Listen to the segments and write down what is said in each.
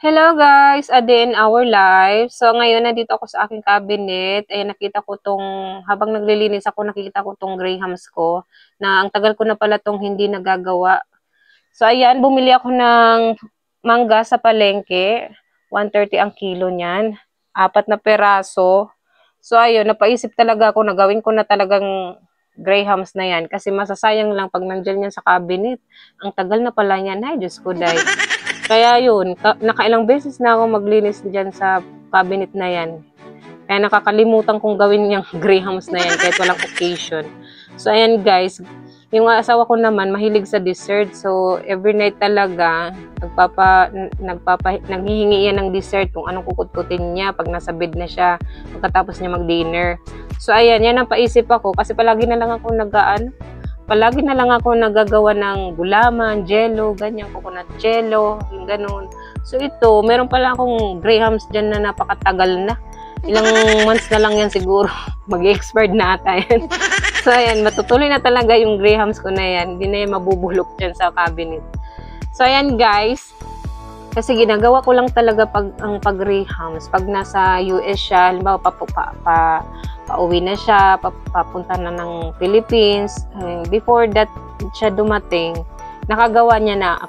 Hello guys, a day in our life. So ngayon nandito ako sa aking cabinet. Ayan, nakita ko habang naglilinis ako, nakita ko tong grahams ko na ang tagal ko na pala tong hindi nagagawa. So ayan, bumili ako ng mangga sa palengke. 130 ang kilo niyan. 4 na peraso. So ayun, napaisip talaga ako na gawin ko na talagang grahams na yan kasi masasayang lang pag nandiyan yan sa cabinet. Ang tagal na pala yan. Ay, Diyos ko, day. Kaya yun, nakailang beses na ako maglinis dyan sa cabinet na yan. Kaya nakakalimutan kong gawin yung grahams na yan kahit walang occasion. So ayan guys, yung asawa ko naman mahilig sa dessert. So every night talaga, naghihingi yan ng dessert kung anong kukutkutin niya pag nasa bed na siya pagkatapos niya mag-dinner. So ayan, yan ang paisip ako kasi palagi na lang ako nagagawa ng gulaman, jello, ganyan, coconut jello, yung ganun. So ito, meron pala akong grahams dyan na napakatagal na. Ilang months na lang yan siguro. Mag-expired na ata yan. So ayan, matutuloy na talaga yung grahams ko na yan. Hindi na yan mabubulok dyan sa cabinet. So ayan guys, kasi ginagawa ko lang talaga ang pag-grahams. Pag nasa US siya, halimbawa pauwi na siya, papunta na ng Philippines. Before that siya dumating, nakagawa na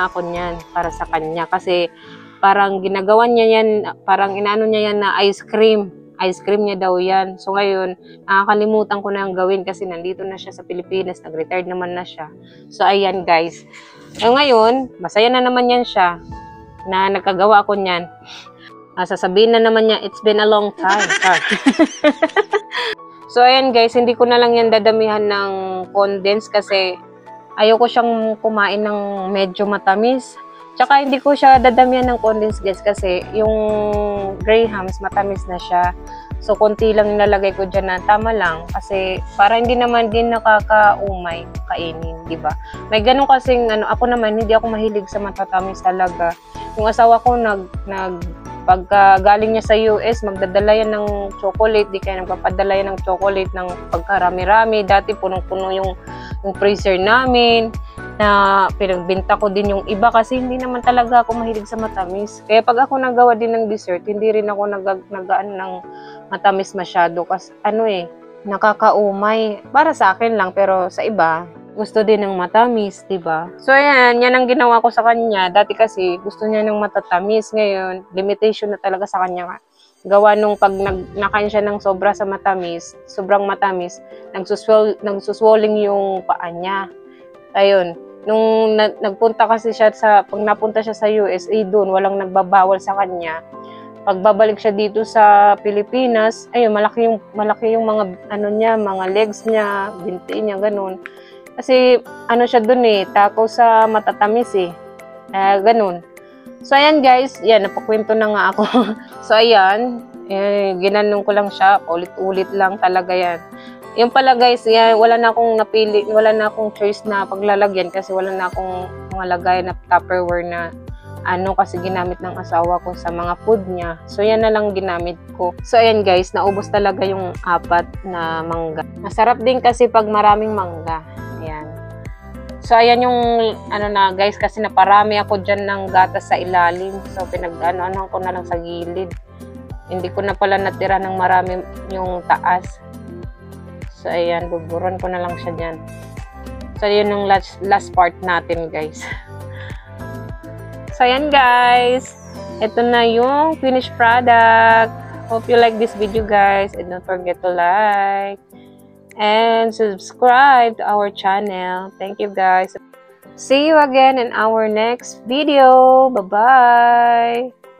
ako niyan para sa kanya. Kasi parang ginagawa niya yan, parang inaano niya yan na ice cream. Ice cream niya daw yan. So ngayon, nakakalimutan ko na yung gawin kasi nandito na siya sa Pilipinas. Nag-retired naman na siya. So ayan guys. Ngayon, masaya na naman yan siya na nagkagawa ko niyan. Sasabihin na naman niya, it's been a long time. So ayan guys, hindi ko na lang yan dadamihan ng condense kasi ayoko siyang kumain ng medyo matamis. Tsaka hindi ko siya dadamihan ng condense guys kasi yung grahams matamis na siya. So konti lang nilalagay ko dyan na tama lang kasi para hindi naman din nakakaumay kainin, di ba? May ganun kasing ako naman hindi ako mahilig sa matatamis talaga. Yung asawa ko pagka galing niya sa US, magdadala yan ng chocolate, di kaya nagpapadala yan ng chocolate ng pagkarami-rami. Dati punong-puno yung freezer namin na pinagbenta ko din yung iba kasi hindi naman talaga ako mahilig sa matamis. Kaya pag ako nagawa din ng dessert, hindi rin ako nag-ano ng matamis masyado kasi nakakaumay. Para sa akin lang pero sa iba, gusto din ng matamis, diba? So ayan, yan ang ginawa ko sa kanya. Dati kasi gusto niya ng matatamis. Ngayon, limitation na talaga sa kanya. Gawa nung pag nakain siya ng sobra sa matamis, sobrang matamis, nagsuswelling yung paa niya. Ayun, nung nagpunta kasi siya pag napunta siya sa USA, doon walang nagbabawal sa kanya. Pagbabalik siya dito sa Pilipinas, ayun, malaki yung mga mga legs niya, binti niya, ganun. Kasi siya doon takaw sa matatamis ganun. So ayan guys, yan, napakwento na nga ako. So ayan, ginanong ko lang siya, ulit-ulit lang talaga yan. Yung pala guys, yan, wala na akong choice na paglalagyan kasi wala na akong mga lagay na Tupperware na kasi ginamit ng asawa ko sa mga food niya. So yan na lang ginamit ko. So ayan guys, naubos talaga yung 4 na mangga. Masarap din kasi pag maraming mangga. Ayan. So ayan yung guys, kasi naparami ako dyan ng gatas sa ilalim. So pinag-ano ko na lang sa gilid. Hindi ko na pala natira ng marami yung taas. So ayan, buburon ko na lang siya dyan. So yun yung last part natin guys. So ayan guys, ito na yung finished product. Hope you like this video guys, and don't forget to like and subscribe to our channel. Thank you guys. See you again in our next video. Bye bye.